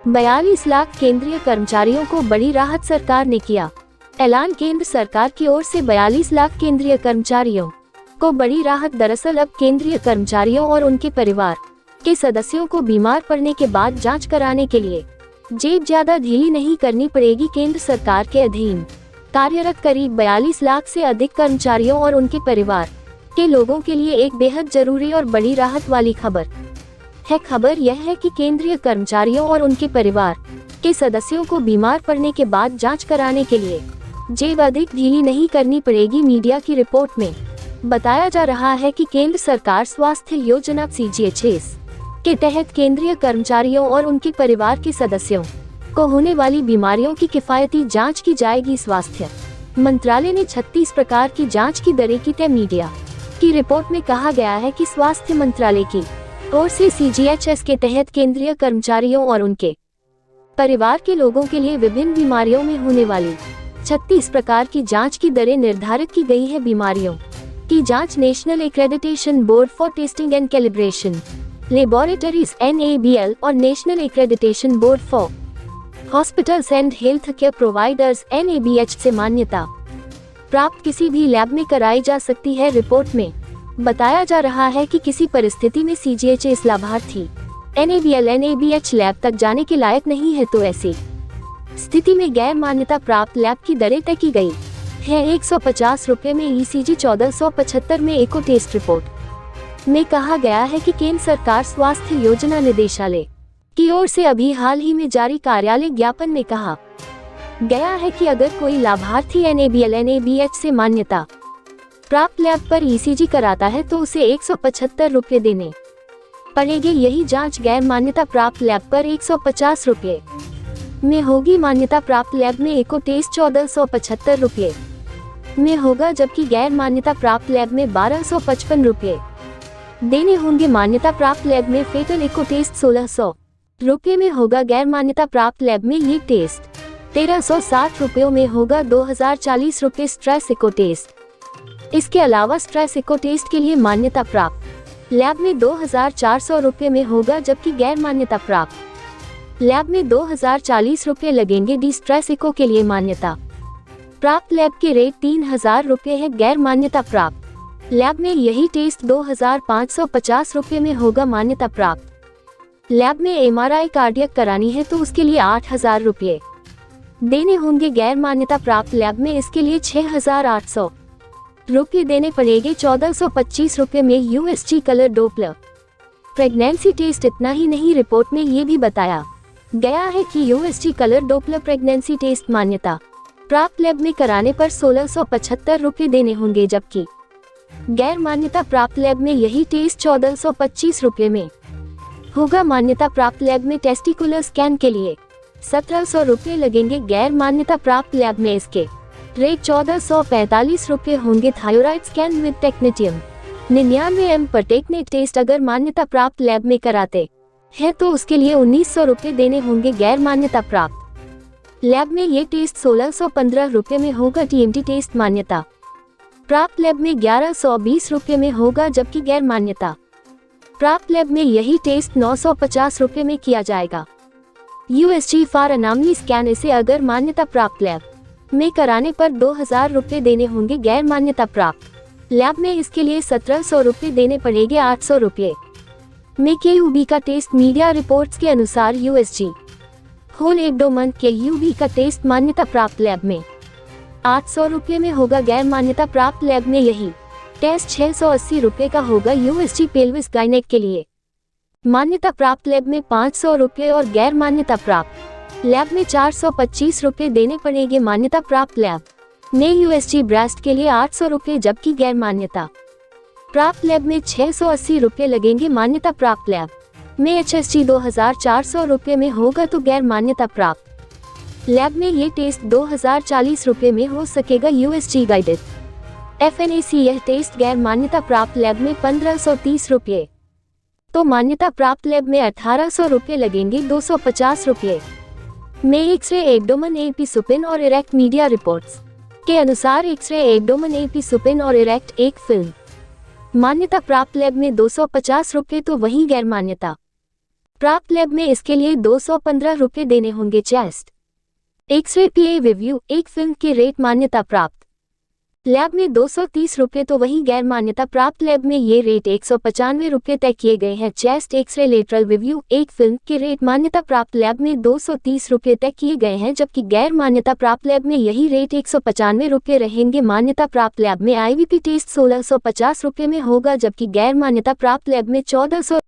42 लाख केंद्रीय कर्मचारियों को बड़ी राहत सरकार ने किया। ऐलान केंद्र सरकार की ओर से 42 लाख केंद्रीय कर्मचारियों को बड़ी राहत। दरअसल अब केंद्रीय कर्मचारियों और उनके परिवार के सदस्यों को बीमार पड़ने के बाद जांच कराने के लिए जेब ज्यादा ढीली नहीं करनी पड़ेगी। केंद्र सरकार के अधीन कार्यरत करीब 42 लाख से अधिक कर्मचारियों और उनके परिवार के लोगों के लिए एक बेहद जरूरी और बड़ी राहत वाली खबर है। खबर यह है कि केंद्रीय कर्मचारियों और उनके परिवार के सदस्यों को बीमार पड़ने के बाद जांच कराने के लिए जेब अधिक ढीली नहीं करनी पड़ेगी। मीडिया की रिपोर्ट में बताया जा रहा है कि केंद्र सरकार स्वास्थ्य योजना CGHS के तहत केंद्रीय कर्मचारियों और उनके परिवार के सदस्यों को होने वाली बीमारियों की किफायती जांच की जाएगी। स्वास्थ्य मंत्रालय ने 36 प्रकार की जांच की दरें की तय। मीडिया की रिपोर्ट में कहा गया है कि स्वास्थ्य मंत्रालय की ओर से CGHS के तहत केंद्रीय कर्मचारियों और उनके परिवार के लोगों के लिए विभिन्न बीमारियों में होने वाली 36 प्रकार की जांच की दरें निर्धारित की गई है। बीमारियों की जांच national accreditation board for testing and calibration laboratories NABL और national accreditation board for hospitals and health care providers NABH से मान्यता प्राप्त किसी भी लैब में कराई जा सकती है। रिपोर्ट में बताया जा रहा है कि किसी परिस्थिति में CGHS लाभार्थी NABL NABH लैब तक जाने के लायक नहीं है तो ऐसी स्थिति में गैर मान्यता प्राप्त लैब की दरें तय की गई है। 150 रुपए में ECG, 1475 में एको टेस्ट। रिपोर्ट में कहा गया है कि केंद्र सरकार स्वास्थ्य योजना निदेशालय की ओर से अभी हाल ही में जारी कार्यालय ज्ञापन में कहा गया है कि अगर कोई लाभार्थी NABL NABH से मान्यता प्राप्त लैब पर ECG कराता है तो उसे 175 रुपए देने पड़ेंगे। यही जांच गैर मान्यता प्राप्त लैब पर 150 रुपए में होगी। मान्यता प्राप्त लैब में एको टेस्ट 1475 रुपए में होगा, जबकि गैर मान्यता प्राप्त लैब में 1255 रुपए देने होंगे। मान्यता प्राप्त लैब में फेटल एको टेस्ट 1600 रुपए में होगा। गैर मान्यता प्राप्त लैब में ये टेस्ट 1360 रुपयों में होगा। 2040 रुपए स्ट्रेस एको टेस्ट। इसके अलावा स्ट्रेस एको टेस्ट के लिए मान्यता प्राप्त लैब में 2400 रुपए में होगा, जबकि गैर मान्यता प्राप्त लैब में 2040 रुपए लगेंगे। डी स्ट्रेस एको के लिए मान्यता प्राप्त लैब के रेट 3000 रुपए है। गैर मान्यता प्राप्त लैब में यही टेस्ट 2550 रुपए में होगा। मान्यता प्राप्त लैब में MRI कार्डियक करानी है तो उसके लिए 8000 रुपए देने होंगे। गैर मान्यता प्राप्त लैब में इसके लिए 6800 रुपए देने पड़ेंगे। 1425 रुपए में USG colour Doppler pregnancy test. इतना ही नहीं, रिपोर्ट में ये भी बताया गया है कि USG colour Doppler pregnancy test मान्यता प्राप्त लैब में कराने पर 1675 रुपए देने होंगे, जबकि गैर मान्यता प्राप्त लैब में यही टेस्ट 1425 रुपए में होगा। मान्यता प्राप्त लैब में टेस्टिकुलर स्कैन के लिए 1700 रुपए लगेंगे। गैर मान्यता प्राप्त लैब में इसके रेट 1445 रुपए होंगे। थायराइड स्कैन विद टेक्नेटियम 99 पर टेक्नेट टेस्ट अगर मान्यता प्राप्त लैब में कराते हैं तो उसके लिए 1900 रुपए देने होंगे। गैर मान्यता प्राप्त लैब में ये टेस्ट 1615 रुपए में होगा। TMT टेस्ट मान्यता प्राप्त लैब में 1120 रुपए में होगा, जबकि गैर मान्यता प्राप्त लैब में यही टेस्ट 950 रुपए में किया जाएगा। USG फॉर अनामली स्कैन, इसे अगर मान्यता प्राप्त लैब में कराने पर 2000 रुपए देने होंगे। गैर मान्यता प्राप्त लैब में इसके लिए 1700 रुपए देने पड़ेंगे। 800 रुपए में KUB का टेस्ट। मीडिया रिपोर्ट्स के अनुसार USG होल एब्डोमेन के UB का टेस्ट मान्यता प्राप्त लैब में 800 रुपए में होगा। गैर मान्यता प्राप्त लैब में यही टेस्ट 680 रुपए का होगा। USG पेल्विस गायनेक के लिए मान्यता प्राप्त लैब में 500 रुपए और गैर मान्यता प्राप्त लैब में 425 रुपए देने पड़ेंगे। मान्यता प्राप्त लैब में USG ब्रेस्ट के लिए 800 रुपए, जबकि गैर मान्यता प्राप्त लैब में 680 रुपए लगेंगे। मान्यता प्राप्त लैब में HSG 2400 रुपए में होगा, तो गैर मान्यता प्राप्त लैब में ये टेस्ट 2040 रुपए में हो सकेगा। USG गाइडेड FNAC यह टेस्ट गैर मान्यता प्राप्त लैब में 1530 रुपए, तो मान्यता प्राप्त लैब में 1800 रुपए लगेंगे। 250 रुपए में एक्सरे एब्डोमेन AP सुपिन और इरेक्ट। मीडिया रिपोर्ट्स के अनुसार एक्सरे एब्डोमेन AP सुपिन और इरेक्ट एक फिल्म मान्यता प्राप्त लैब में 250 रुपए, तो वहीं गैर मान्यता प्राप्त लैब में इसके लिए 215 रुपये देने होंगे। चेस्ट एक्सरे पीए रिव्यू, एक फिल्म के रेट मान्यता प्राप्त लैब में 230 रुपये तो वहीं गैर मान्यता प्राप्त लैब में ये रेट 195 रुपये तय किए गए हैं। चेस्ट एक्सरे लेटरल रिव्यू, एक फिल्म के रेट मान्यता प्राप्त लैब में 230 रुपये तय किए गए हैं, जबकि गैर मान्यता प्राप्त लैब में यही रेट 195 रुपये रहेंगे। मान्यता प्राप्त लैब में आईवीपी टेस्ट 1650 रुपये में होगा, जबकि गैर मान्यता प्राप्त लैब में 1400